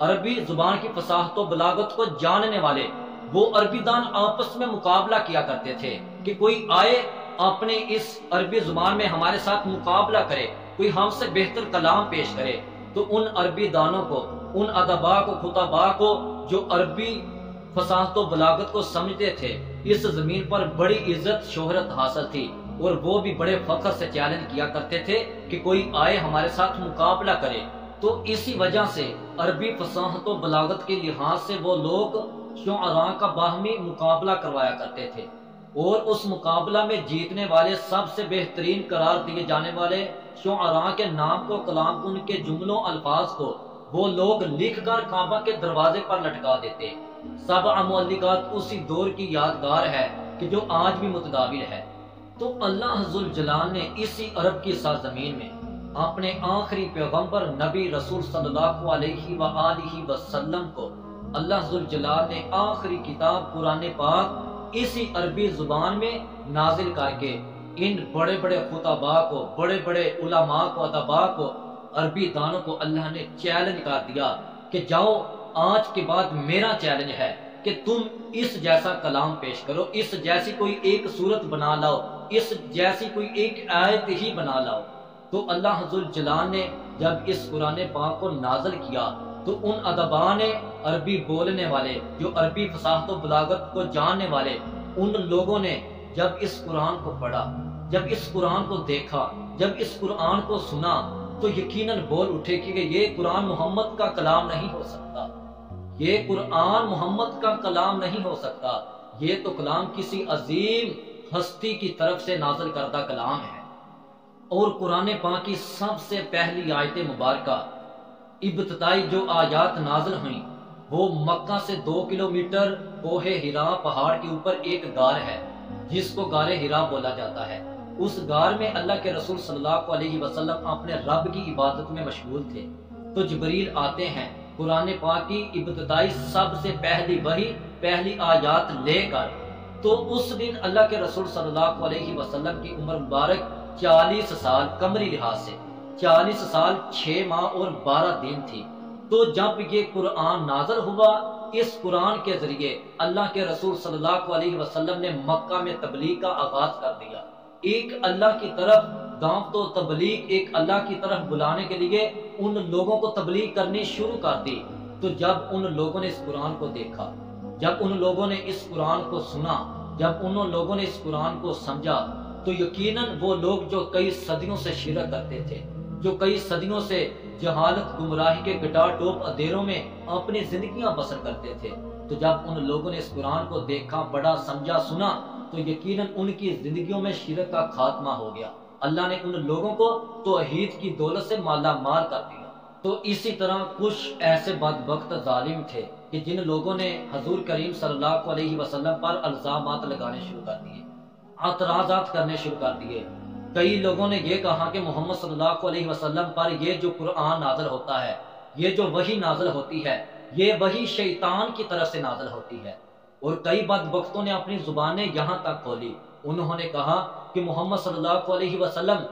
عربی زبان کی فصاحت و بلاغت کو جاننے والے وہ عربی دان آپس میں مقابلہ کیا کرتے تھے کہ کوئی آئے اپنے اس عربی زبان میں ہمارے ساتھ مقابلہ کرے، کوئی ہم سے بہتر کلام پیش کرے۔ تو ان عربی دانوں کو، ان ادبا کو، خطبا کو جو عربی فصاحت و بلاغت کو سمجھتے تھے، اس زمین پر بڑی عزت شہرت حاصل تھی، اور وہ بھی بڑے فخر سے چیلنج کیا کرتے تھے کہ کوئی آئے ہمارے ساتھ مقابلہ کرے۔ تو اسی وجہ سے عربی فصاحت و بلاغت کے لحاظ سے وہ لوگ شعراء کا باہمی مقابلہ کروایا کرتے تھے، اور اس مقابلہ میں جیتنے والے سب سے بہترین قرار دیے جانے والے شعراء کے نام کو، کلام کو، ان کے جملوں الفاظ کو وہ لوگ لکھ کر کعبہ کے دروازے پر لٹکا دیتے۔ سبع معلقات اسی دور کی یادگار ہے کہ جو آج بھی متداول ہے۔ تو اللہ ذوالجلال نے اسی عرب کی سرزمین میں اپنے آخری پیغمبر نبی رسول صلی اللہ علیہ وآلہ وسلم کو اللہ ذوالجلال نے آخری کتاب قرآن پاک اسی عربی زبان میں نازل کر کے ان بڑے بڑے خطباء کو، بڑے بڑے علماء کو، ادباء کو، عربی دانوں کو اللہ نے چیلنج کر دیا کہ جاؤ، آج کے بعد میرا چیلنج ہے کہ تم اس جیسا کلام پیش کرو، اس جیسی کوئی ایک صورت بنا لاؤ، اس جیسی کوئی ایک آیت ہی بنا لاؤ۔ تو اللہ ذوالجلال نے جب اس قرآن پاک کو نازل کیا تو ان ادباء نے، عربی بولنے والے، جو عربی فصاحت و بلاغت کو جاننے والے، ان لوگوں نے جب اس قرآن کو پڑھا، جب اس قرآن کو دیکھا، جب اس قرآن کو سنا، تو یقیناً بول اٹھے کہ یہ قرآن محمد کا کلام نہیں ہو سکتا، یہ قرآن محمد کا کلام نہیں ہو سکتا، یہ تو کلام کسی عظیم ہستی کی طرف سے نازل کردہ کلام ہے۔ اور قرآن پاک کی سب سے پہلی آیت مبارکہ، ابتدائی جو آیات نازل ہوئیں، وہ مکہ سے 2 کلومیٹر کوہ ہرا پہاڑ کے اوپر ایک غار ہے جس کو غار ہرا بولا جاتا ہے۔ اس غار میں اللہ کے رسول صلی اللہ علیہ وسلم اپنے رب کی عبادت میں مشغول تھے۔ تو جبریل آتے ہیں قرآن پاک کی ابتدائی سب سے پہلی وحی، پہلی آیات لے کر۔ تو اس دن اللہ کے رسول صلی اللہ علیہ وسلم کی عمر مبارک 40 سال قمری لحاظ سے، 40 سال 6 ماہ اور 12 دن تھی۔ تو جب یہ قرآن نازل ہوا، اس قرآن کے ذریعے اللہ کے رسول صلی اللہ علیہ وسلم نے مکہ میں تبلیغ کا آغاز کر دیا۔ ایک اللہ کی طرف دعوت و تبلیغ، ایک اللہ کی طرف بلانے کے لیے ان لوگوں کو تبلیغ کرنی شروع کر دی۔ تو جب ان لوگوں نے اس قرآن کو دیکھا، جب ان لوگوں نے اس قرآن کو سنا، جب ان لوگوں نے اس قرآن کو سمجھا، تو یقیناً وہ لوگ جو کئی صدیوں سے شرک کرتے تھے، جو کئی صدیوں سے جہالت، گمراہی کے گٹا ٹوپ اندھیروں میں اپنی زندگیاں بسر کرتے تھے، تو جب ان لوگوں نے اس قرآن کو دیکھا، پڑھا، سمجھا، سنا، تو یقیناً ان کی زندگیوں میں شرک کا خاتمہ ہو گیا۔ اللہ نے ان لوگوں کو توحید کی دولت سے مالا مال کر دیا۔ تو اسی طرح کچھ ایسے بدبخت ظالم تھے کہ جن لوگوں نے حضور کریم صلی اللہ علیہ وسلم پر الزامات لگانے شروع کر دیے، اعتراضات کرنے شروع کر دیے۔ کئی لوگوں نے یہ کہا کہ محمد صلی اللہ علیہ وسلم پر یہ جو قرآن نازل ہوتا ہے، یہ جو وحی نازل ہوتی ہے، یہ وحی شیطان کی طرف سے نازل ہوتی ہے۔ اور کئی بدبختوں نے اپنی زبانیں یہاں تک کھولی، انہوں نے کہا کہ محمد صلی اللہ علیہ وسلم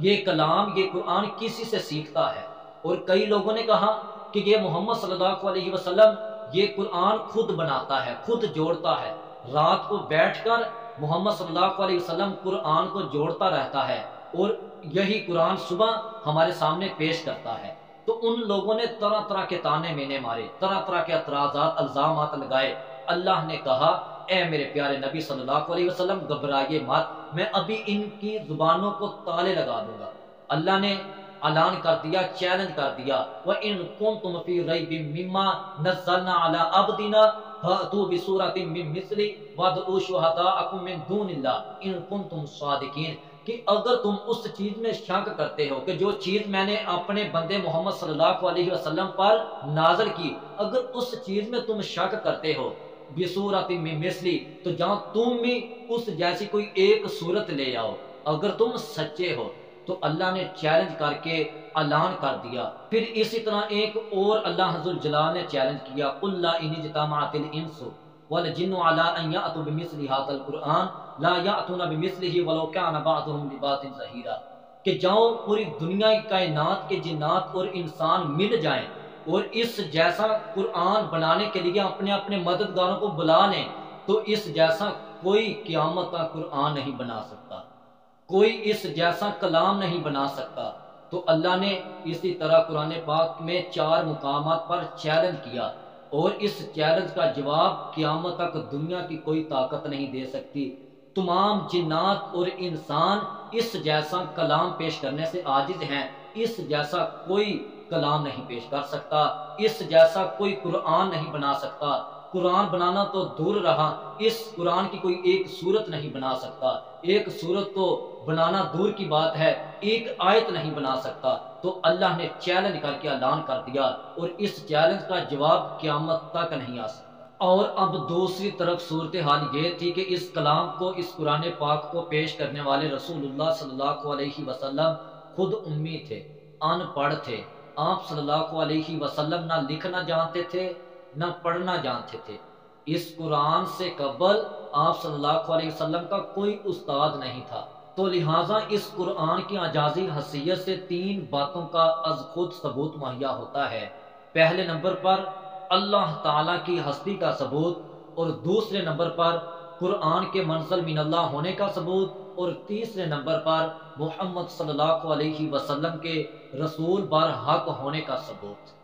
یہ کلام، یہ قرآن کسی سے سیکھتا ہے۔ اور کئی لوگوں نے کہا کہ یہ محمد صلی اللہ علیہ وسلم یہ قرآن خود بناتا ہے، خود جوڑتا ہے، رات کو بیٹھ کر محمد صلی اللہ علیہ وسلم قرآن کو جوڑتا رہتا ہے اور یہی قرآن صبح ہمارے سامنے پیش کرتا ہے۔ تو ان لوگوں نے طرح طرح کے تانے مینے مارے، طرح طرح کے اعتراضات، الزامات لگائے۔ اللہ نے کہا، اے میرے پیارے نبی صلی اللہ علیہ وسلم، گھبرائیے مت، میں ابھی ان کی زبانوں کو تالے لگا دوں گا۔ اللہ نے اعلان کر دیا، چیلنج کر دیا، وَإِن كُنتُمْ فِي رَيْبٍ مِّمَّا نَزَّلْنَا عَلَىٰ عَبْدِنَا فَأْتُوا بِسُورَةٍ مِّن مِّثْلِهِ وَادْعُوا شُهَدَاءَكُم مِّن دُونِ اللَّهِ إِن كُنتُمْ صَادِقِينَ، کہ اگر تم اس چیز میں شک کرتے ہو کہ جو چیز میں نے اپنے بندے محمد صلی اللہ علیہ وسلم پر نازل کی، اگر اس چیز میں تم شک کرتے ہو، بِسُورَةٍ مِّن مِّثْلِهِ، تو جہاں تم بھی اس جیسی کوئی ایک صورت لے آؤ اگر تم سچے ہو۔ تو اللہ نے چیلنج کر کے اعلان کر دیا۔ پھر اسی طرح ایک اور اللہ ذوالجلال نے چیلنج کیا، قُلْ لَا إِنِ اجْتَمَعَتِ الْإِنسُ وَالْجِنُّ عَلَىٰ أَن يَأْتُوا بِمِثْلِ هَٰذَا الْقُرْآنِ لَا يَأْتُونَ بِمِثْلِهِ وَلَوْ كَانَ بَعْضُهُمْ لِبَعْضٍ ظَهِيرًا، کہ جاؤ پوری دنیا کی کائنات کے جنات اور انسان مل جائیں اور اس جیسا قرآن بنانے کے لیے اپنے اپنے مددگاروں کو بلا لیں تو اس جیسا کوئی قیامت کا قرآن نہیں بنا سکتا، کوئی اس جیسا کلام نہیں بنا سکتا۔ تو اللہ نے اسی طرح قرآن پاک میں 4 مقامات پر چیلنج کیا، اور اس چیلنج کا جواب قیامت تک دنیا کی کوئی طاقت نہیں دے سکتی۔ تمام جنات اور انسان اس جیسا کلام پیش کرنے سے عاجز ہیں، اس جیسا کوئی کلام نہیں پیش کر سکتا، اس جیسا کوئی قرآن نہیں بنا سکتا۔ قرآن بنانا تو دور رہا، اس قرآن کی کوئی ایک سورت نہیں بنا سکتا، ایک سورت تو بنانا دور کی بات ہے، ایک آیت نہیں بنا سکتا۔ تو اللہ نے چیلنج کر کے اعلان کر دیا، اور اس چیلنج کا جواب قیامت تک نہیں آ سکتا۔ اور اب دوسری طرف صورتحال یہ تھی کہ اس کلام کو، اس قرآن پاک کو پیش کرنے والے رسول اللہ صلی اللہ علیہ وسلم خود امی تھے، ان پڑھ تھے۔ آپ صلی اللہ علیہ وسلم نہ لکھنا جانتے تھے نہ پڑھنا جانتے تھے۔ اس قرآن سے قبل آپ صلی اللہ علیہ وسلم کا کوئی استاد نہیں تھا، تو لہٰذا اس قرآن کی اعجازی حیثیت سے 3 باتوں کا از خود ثبوت مہیا ہوتا ہے۔ پہلے نمبر پر اللہ تعالیٰ کی ہستی کا ثبوت، اور دوسرے نمبر پر قرآن کے منزل من اللہ ہونے کا ثبوت، اور تیسرے نمبر پر محمد صلی اللہ علیہ وسلم کے رسول برحق ہونے کا ثبوت۔